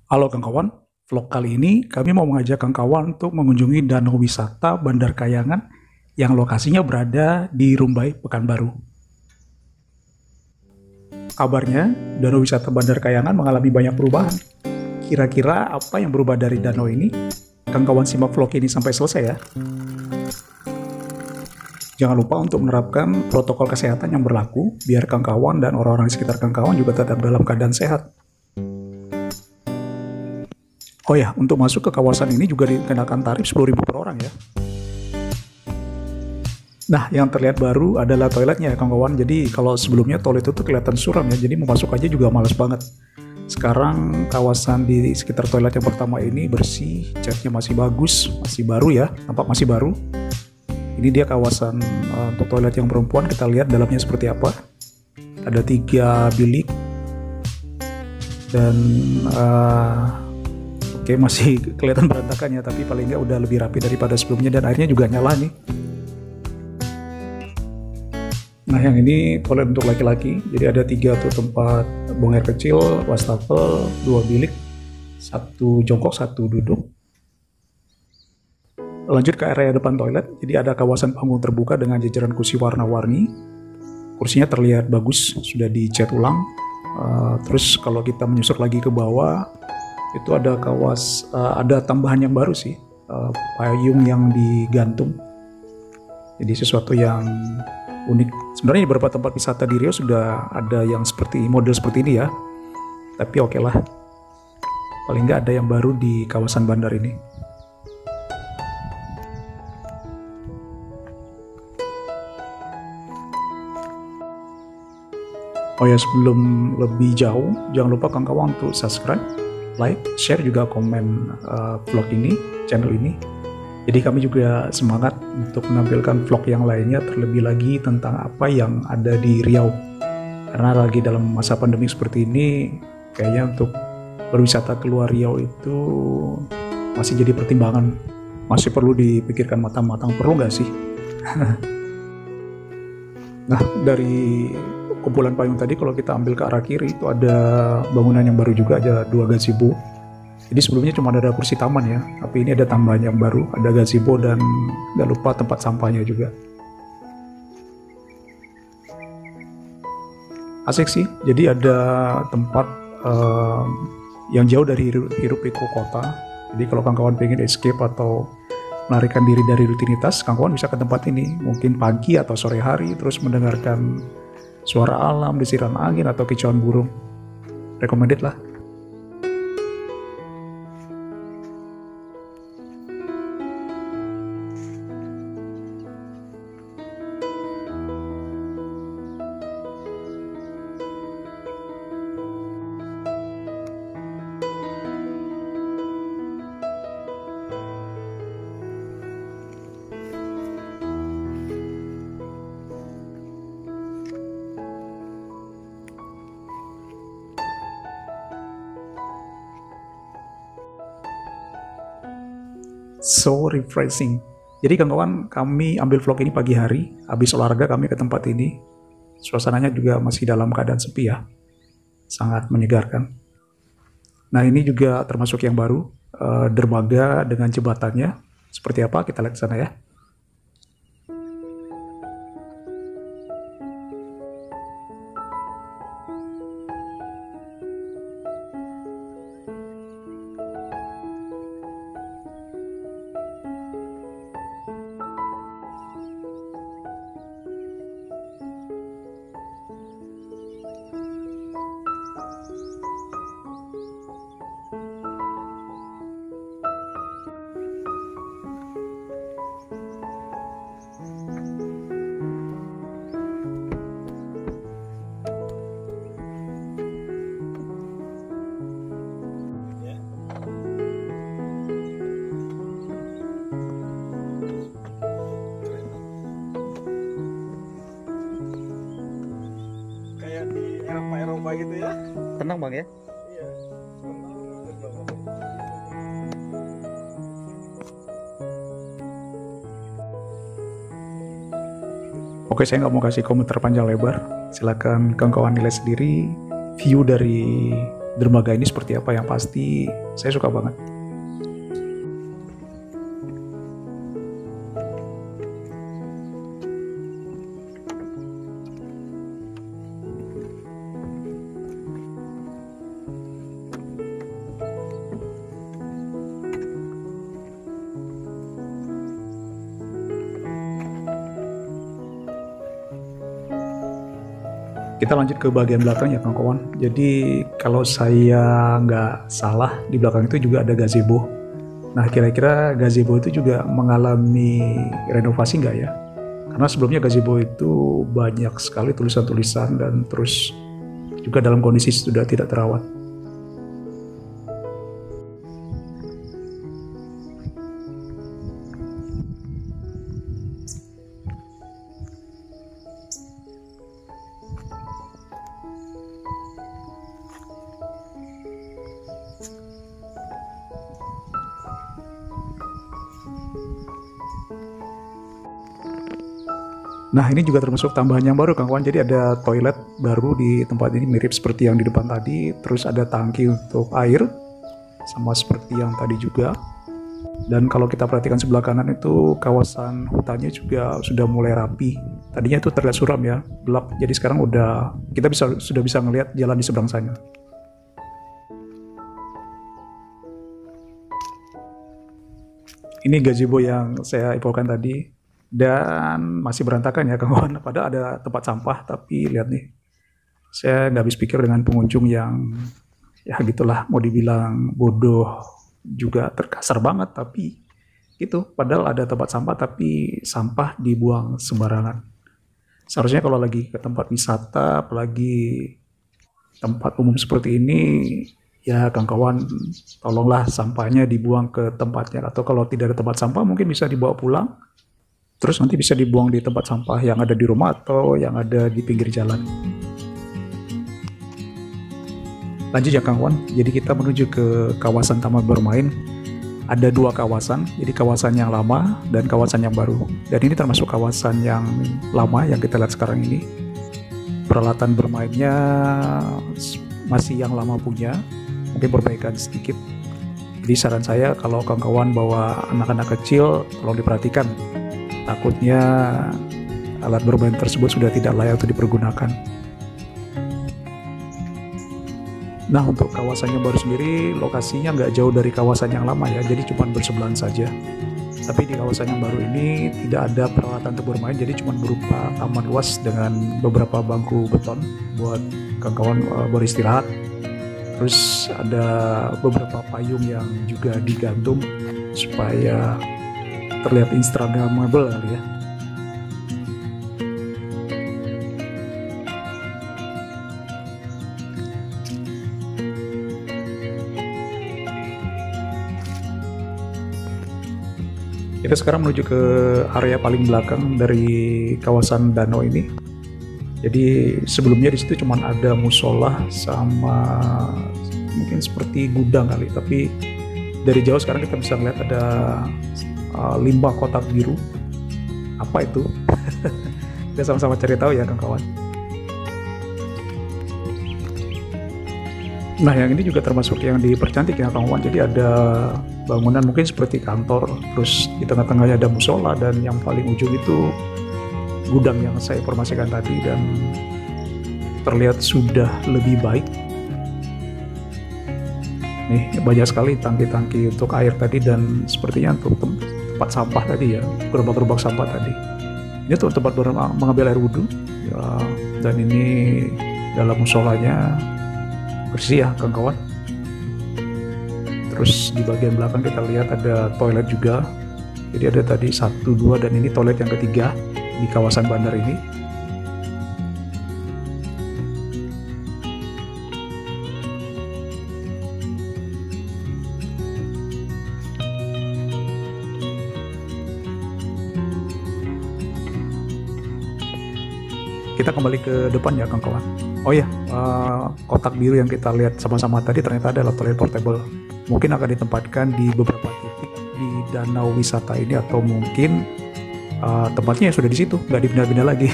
Halo kawan, vlog kali ini kami mau mengajak kawan untuk mengunjungi danau wisata Bandar Kayangan yang lokasinya berada di Rumbai, Pekanbaru. Kabarnya, danau wisata Bandar Kayangan mengalami banyak perubahan. Kira-kira apa yang berubah dari danau ini? Kawan simak vlog ini sampai selesai ya. Jangan lupa untuk menerapkan protokol kesehatan yang berlaku, biar kawan dan orang-orang di sekitar kawan juga tetap dalam keadaan sehat. Oh ya, untuk masuk ke kawasan ini juga dikenakan tarif 10.000 per orang ya. Nah, yang terlihat baru adalah toiletnya ya kawan-kawan. Jadi kalau sebelumnya toilet itu kelihatan suram ya, jadi mau masuk aja juga males banget. Sekarang kawasan di sekitar toilet yang pertama ini bersih, catnya masih bagus, masih baru ya, tampak masih baru. Ini dia kawasan untuk toilet yang perempuan, kita lihat dalamnya seperti apa. Ada 3 bilik dan oke, masih kelihatan berantakannya, tapi paling nggak udah lebih rapi daripada sebelumnya dan airnya juga nyala nih. Nah, yang ini toilet untuk laki-laki, jadi ada 3 tuh tempat buang air kecil, wastafel, 2 bilik, 1 jongkok, 1 duduk. Lanjut ke area depan toilet, jadi ada kawasan panggung terbuka dengan jajaran kursi warna-warni. Kursinya terlihat bagus, sudah dicat ulang. Terus kalau kita menyusur lagi ke bawah, itu ada ada tambahan yang baru sih, payung yang digantung. Jadi sesuatu yang unik. Sebenarnya di beberapa tempat wisata di Riau sudah ada yang model seperti ini ya. Tapi oke lah, paling nggak ada yang baru di kawasan bandar ini. Oh ya, sebelum lebih jauh, jangan lupa kawan-kawan untuk subscribe, like, share, juga komen vlog ini, channel ini. Jadi kami juga semangat untuk menampilkan vlog yang lainnya, terlebih lagi tentang apa yang ada di Riau. Karena lagi dalam masa pandemi seperti ini, kayaknya untuk berwisata keluar Riau itu masih jadi pertimbangan. Masih perlu dipikirkan matang-matang, perlu nggak sih? Nah, dari kumpulan payung tadi kalau kita ambil ke arah kiri itu ada bangunan yang baru juga, ada 2 gazebo. Jadi sebelumnya cuma ada kursi taman ya, tapi ini ada tambahan yang baru, ada gazebo dan nggak lupa tempat sampahnya juga. Asik sih, jadi ada tempat yang jauh dari hiruk pikuk kota. Jadi kalau kawan-kawan pengen escape atau melarikan diri dari rutinitas, kawan-kawan bisa ke tempat ini, mungkin pagi atau sore hari, terus mendengarkan suara alam, desiran angin, atau kicauan burung. Recommended lah. So refreshing. Jadi kawan-kawan, kami ambil vlog ini pagi hari, habis olahraga kami ke tempat ini. Suasananya juga masih dalam keadaan sepi ya, sangat menyegarkan. Nah, ini juga termasuk yang baru, dermaga dengan jembatannya. Seperti apa, kita lihat ke sana ya. Eropa gitu ya. Tenang bang ya. Iya. Oke, saya nggak mau kasih komentar panjang lebar. Silakan kawan-kawan nilai sendiri view dari dermaga ini seperti apa. Yang pasti saya suka banget. Kita lanjut ke bagian belakang ya kawan-kawan. Jadi kalau saya nggak salah di belakang itu juga ada gazebo. Nah kira-kira gazebo itu juga mengalami renovasi nggak ya? Karena sebelumnya gazebo itu banyak sekali tulisan-tulisan dan terus juga dalam kondisi sudah tidak terawat. Nah ini juga termasuk tambahan yang baru kawan-kawan. Jadi ada toilet baru di tempat ini, mirip seperti yang di depan tadi. Terus ada tangki untuk air, sama seperti yang tadi juga. Dan kalau kita perhatikan sebelah kanan itu kawasan hutannya juga sudah mulai rapi. Tadinya itu terlihat suram ya, gelap. Jadi sekarang kita sudah bisa ngelihat jalan di seberang sana. Ini gazebo yang saya infokan tadi. Dan masih berantakan ya kawan, padahal ada tempat sampah, tapi lihat nih, saya nggak habis pikir dengan pengunjung yang ya gitulah, mau dibilang bodoh juga terkasar banget, tapi gitu, padahal ada tempat sampah tapi sampah dibuang sembarangan. Seharusnya kalau lagi ke tempat wisata, apalagi tempat umum seperti ini, ya kawan-kawan tolonglah sampahnya dibuang ke tempatnya, atau kalau tidak ada tempat sampah mungkin bisa dibawa pulang. Terus nanti bisa dibuang di tempat sampah yang ada di rumah atau yang ada di pinggir jalan. Lanjut ya kawan, jadi kita menuju ke kawasan taman bermain. Ada dua kawasan, jadi kawasan yang lama dan kawasan yang baru. Dan ini termasuk kawasan yang lama yang kita lihat sekarang ini. Peralatan bermainnya masih yang lama punya, mungkin perbaikan sedikit. Jadi saran saya kalau kawan-kawan bawa anak-anak kecil, tolong diperhatikan. Takutnya alat bermain tersebut sudah tidak layak untuk dipergunakan. Nah untuk kawasan yang baru sendiri, lokasinya nggak jauh dari kawasan yang lama ya, jadi cuma bersebelahan saja. Tapi di kawasan yang baru ini tidak ada peralatan untuk bermain, jadi cuma berupa taman luas dengan beberapa bangku beton buat kawan-kawan beristirahat. Terus ada beberapa payung yang juga digantung supaya terlihat instagramable kali ya. Kita sekarang menuju ke area paling belakang dari kawasan danau ini. Jadi sebelumnya di situ cuma ada musola sama mungkin seperti gudang kali, tapi dari jauh sekarang kita bisa melihat ada limbah kotak biru. Apa itu? Kita sama-sama cari tahu ya kawan-kawan. Nah yang ini juga termasuk yang dipercantik ya kawan-kawan. Jadi ada bangunan mungkin seperti kantor, terus di tengah-tengahnya ada musola, dan yang paling ujung itu gudang yang saya informasikan tadi, dan terlihat sudah lebih baik. Nih banyak sekali tangki-tangki untuk air tadi, dan sepertinya untuk tempat sampah tadi ya, gerobak-gerobak sampah tadi. Ini tuh tempat mengambil air wudhu ya, dan ini dalam musolanya bersih ya kawan-kawan. Terus di bagian belakang kita lihat ada toilet juga. Jadi ada tadi 1, 2, dan ini toilet yang ketiga di kawasan bandar ini. Kita kembali ke depan ya kawan-kawan. Oh ya, kotak biru yang kita lihat sama-sama tadi ternyata adalah toilet portable. Mungkin akan ditempatkan di beberapa titik di danau wisata ini, atau mungkin tempatnya sudah di situ, nggak dipindah-pindah lagi.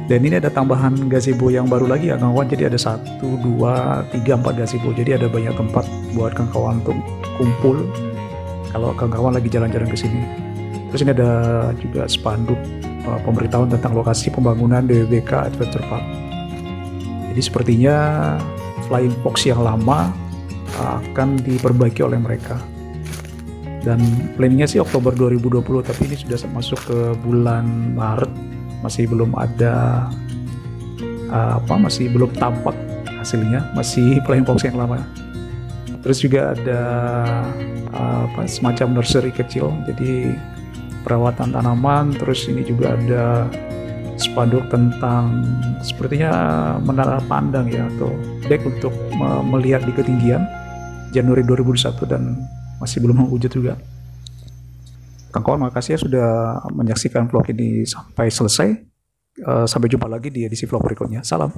Dan ini ada tambahan gazebo yang baru lagi ya kawan-kawan. Jadi ada 1, 2, 3, 4 gazebo. Jadi ada banyak tempat buat kawan-kawan untuk kumpul kalau kawan-kawan lagi jalan-jalan ke sini. Terus ini ada juga spanduk pemberitahuan tentang lokasi pembangunan DWBK Adventure Park. Jadi sepertinya Flying Fox yang lama akan diperbaiki oleh mereka. Dan planningnya sih Oktober 2020, tapi ini sudah masuk ke bulan Maret, masih belum ada masih belum tampak hasilnya, masih Flying Fox yang lama. Terus juga ada semacam nursery kecil, jadi perawatan tanaman. Terus ini juga ada spanduk tentang sepertinya menara pandang ya, atau deck untuk melihat di ketinggian, Januari 2021, dan masih belum mewujud juga. Kawan-kawan, makasih ya sudah menyaksikan vlog ini sampai selesai. Sampai jumpa lagi di edisi vlog berikutnya. Salam.